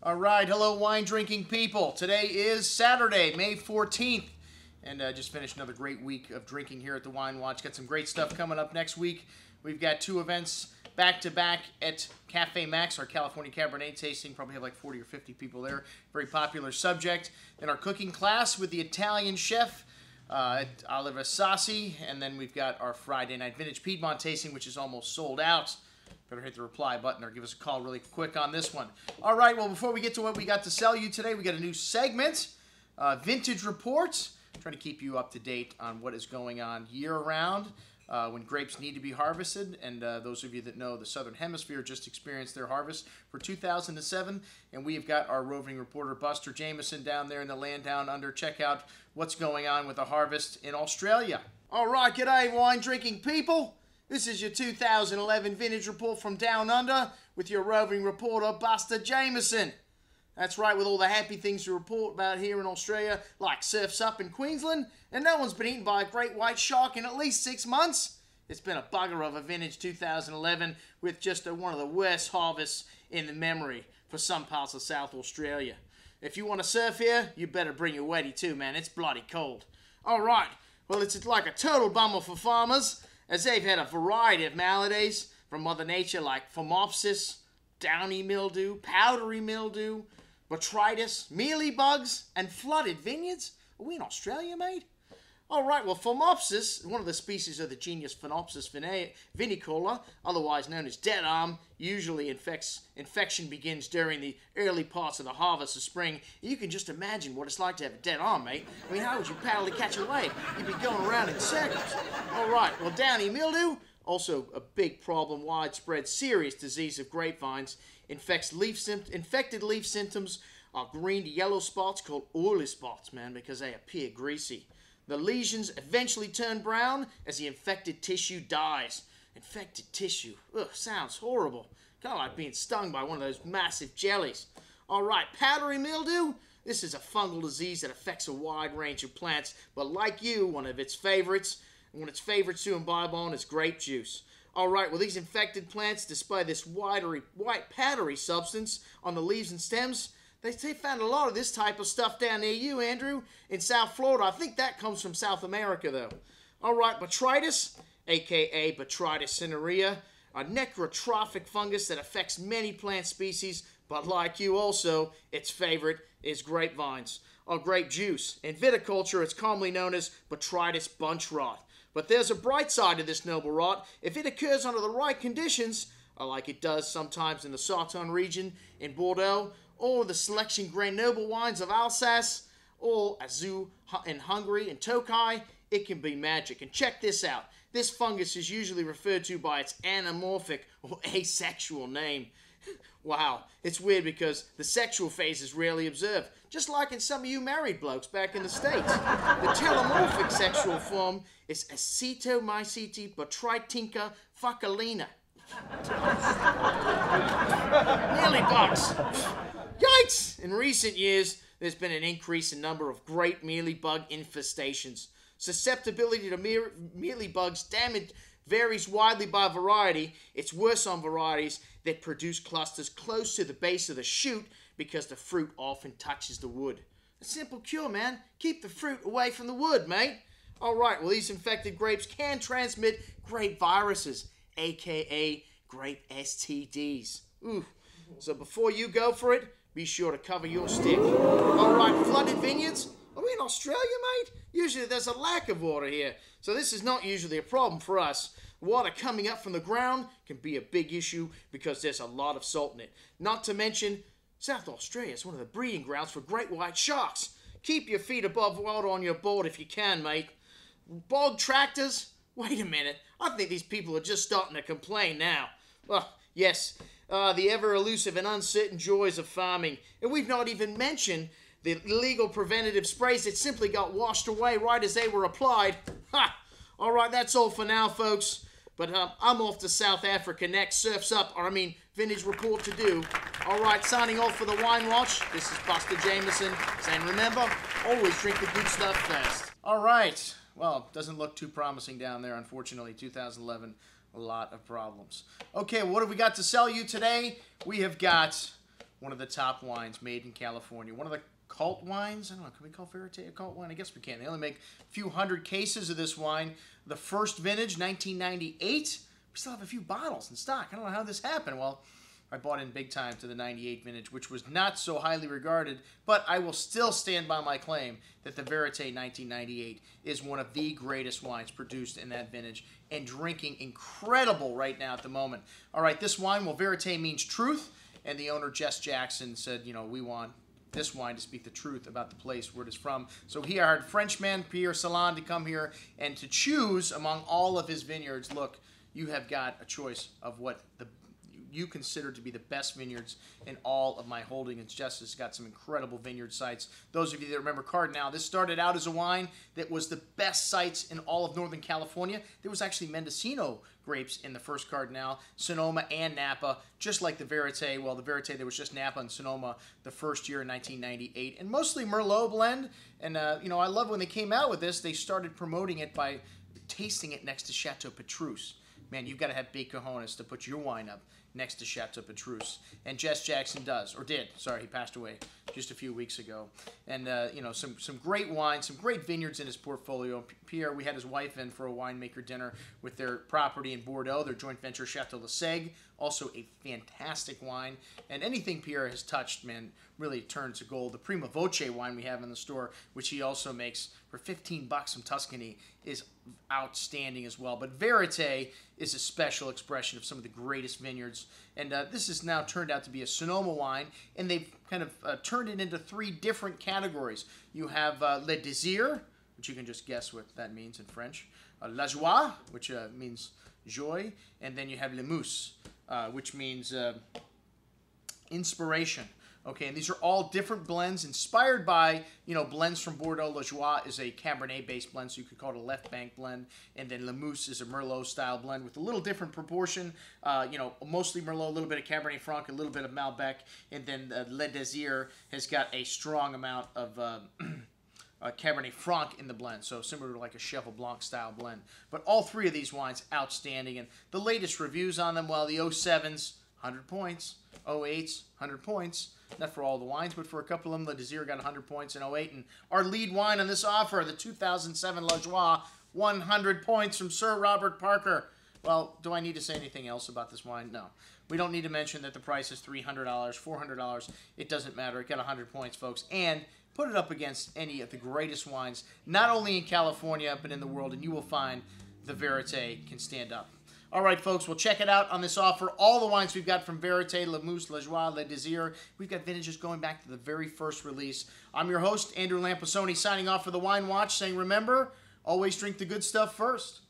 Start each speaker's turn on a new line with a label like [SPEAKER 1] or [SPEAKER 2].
[SPEAKER 1] All right, hello wine drinking people. Today is Saturday, May 14th, and just finished another great week of drinking here at the Wine Watch. Got some great stuff coming up next week. We've got two events back-to-back at Cafe Max, our California Cabernet tasting. Probably have like 40 or 50 people there. Very popular subject. Then our cooking class with the Italian chef, Oliver Sassi, and then we've got our Friday night Vintage Piedmont tasting, which is almost sold out. Better hit the reply button or give us a call really quick on this one. All right, well, before we get to what we got to sell you today, we got a new segment, Vintage Reports. Trying to keep you up to date on what is going on year-round when grapes need to be harvested. And those of you that know, the Southern Hemisphere just experienced their harvest for 2007. And we have got our roving reporter, Buster Jameson, down there in the land down under. Check out what's going on with the harvest in Australia. All right, g'day, wine-drinking people. This is your 2011 Vintage Report from Down Under with your roving reporter, Buster Jameson. That's right, with all the happy things to report about here in Australia, like surf's up in Queensland, and no one's been eaten by a great white shark in at least 6 months. It's been a bugger of a vintage 2011 with just one of the worst harvests in the memory for some parts of South Australia. If you want to surf here, you better bring your waddy too, man. It's bloody cold. All right, well, it's like a total bummer for farmers, as they've had a variety of maladies from Mother Nature like Phomopsis, Downy Mildew, Powdery Mildew, Botrytis, Mealybugs, and flooded vineyards. Are we in Australia, mate? All right, well, Phomopsis, one of the species of the genus Phomopsis vinicola, otherwise known as dead arm, usually infection begins during the early parts of the harvest of spring. You can just imagine what it's like to have a dead arm, mate. I mean, how would you paddle to catch a wave? You'd be going around in circles. All right, well, Downy Mildew, also a big problem, widespread, serious disease of grapevines, infected leaf symptoms are green to yellow spots called oily spots, man, because they appear greasy. The lesions eventually turn brown as the infected tissue dies. Infected tissue, ugh, sounds horrible. Kind of like being stung by one of those massive jellies. All right, powdery mildew. This is a fungal disease that affects a wide range of plants, but like you, one of its favorites to imbibe on is grape juice. All right, well, these infected plants display this white powdery substance on the leaves and stems. They found a lot of this type of stuff down near you, Andrew, in South Florida. I think that comes from South America, though. All right, Botrytis, a.k.a. Botrytis cinerea, a necrotrophic fungus that affects many plant species, but like you also, its favorite is grapevines, or grape juice. In viticulture, it's commonly known as Botrytis bunch rot. But there's a bright side to this noble rot. If it occurs under the right conditions, like it does sometimes in the Sartène region in Bordeaux, or the selection Grenoble wines of Alsace, or Azou in Hungary and Tokai, it can be magic. And check this out. This fungus is usually referred to by its anamorphic or asexual name. Wow, it's weird because the sexual phase is rarely observed, just like in some of you married blokes back in the States. The telomorphic sexual form is Acetomycetes botrytinca facalina. Mealybugs. Yikes! In recent years, there's been an increase in number of great mealybug infestations. Susceptibility to mealybugs damage varies widely by variety. It's worse on varieties that produce clusters close to the base of the shoot because the fruit often touches the wood. A simple cure, man. Keep the fruit away from the wood, mate. All right, well, these infected grapes can transmit grape viruses, a.k.a. grape STDs. Ooh. So before you go for it, be sure to cover your stick. All right, flooded vineyards. Are we in Australia, mate? Usually there's a lack of water here, so this is not usually a problem for us. Water coming up from the ground can be a big issue because there's a lot of salt in it. Not to mention, South Australia is one of the breeding grounds for great white sharks. Keep your feet above water on your board if you can, mate. Bog tractors? Wait a minute. I think these people are just starting to complain now. Well, yes, the ever-elusive and uncertain joys of farming. And we've not even mentioned the illegal preventative sprays that simply got washed away right as they were applied. Ha! All right, that's all for now, folks. But I'm off to South Africa next. Surf's up, or I mean, Vintage Report to do. All right, signing off for the Wine Watch. This is Buster Jameson saying, remember, always drink the good stuff first. All right. Well, doesn't look too promising down there, unfortunately. 2011, a lot of problems. Okay, what have we got to sell you today? We have got one of the top wines made in California. One of the cult wines. I don't know, can we call Verite a cult wine? I guess we can. They only make a few hundred cases of this wine. The first vintage, 1998. We still have a few bottles in stock. I don't know how this happened. Well, I bought in big time to the 98 vintage, which was not so highly regarded, but I will still stand by my claim that the Verite 1998 is one of the greatest wines produced in that vintage and drinking incredible right now at the moment. All right, this wine, well, Verite means truth, and the owner, Jess Jackson, said, you know, we want this wine to speak the truth about the place where it is from. So he hired Frenchman Pierre Salon to come here and to choose among all of his vineyards. Look, you have got a choice of what you consider to be the best vineyards in all of my holdings. Jess has got some incredible vineyard sites. Those of you that remember Cardinal, this started out as a wine that was the best sites in all of Northern California. There was actually Mendocino grapes in the first Cardinal, Sonoma and Napa, just like the Verite. Well, the Verite, there was just Napa and Sonoma the first year in 1998, and mostly Merlot blend. And, you know, I love when they came out with this, they started promoting it by tasting it next to Chateau Petrus. Man, you've got to have big cojones to put your wine up next to Chateau Petrus. And Jess Jackson does, or did. Sorry, he passed away just a few weeks ago. And, you know, some great wine, some great vineyards in his portfolio. Pierre, we had his wife in for a winemaker dinner with their property in Bordeaux, their joint venture Chateau Le Seigle. Also a fantastic wine. And anything Pierre has touched, man, really turns to gold. The Prima Voce wine we have in the store, which he also makes for $15 from Tuscany, is outstanding as well. But Verite is a special expression of some of the greatest vineyards. And this has now turned out to be a Sonoma wine, and they've kind of turned it into 3 different categories. You have Le Désir, which you can just guess what that means in French. La Joie, which means joy. And then you have Le Mousse, which means inspiration. Okay, and these are all different blends inspired by, you know, blends from Bordeaux. La Joie is a Cabernet-based blend, so you could call it a left bank blend. And then Le Mousse is a Merlot-style blend with a little different proportion. You know, mostly Merlot, a little bit of Cabernet Franc, a little bit of Malbec. And then Le Désir has got a strong amount of Cabernet Franc in the blend, so similar to like a Cheval Blanc style blend. But all 3 of these wines, outstanding. And the latest reviews on them, well, the 07s, 100 points. 08s, 100 points. Not for all the wines, but for a couple of them, the Désir got 100 points in 08. And our lead wine on this offer, the 2007 La Joie, 100 points from Sir Robert Parker. Well, do I need to say anything else about this wine? No. We don't need to mention that the price is $300, $400. It doesn't matter. It got 100 points, folks. And put it up against any of the greatest wines, not only in California, but in the world, and you will find the Verite can stand up. All right, folks, we'll check it out on this offer. All the wines we've got from Verite, Le Mousse, La Joie, Le Désir. We've got vintages going back to the very first release. I'm your host, Andrew Lamposoni, signing off for the Wine Watch, saying, remember, always drink the good stuff first.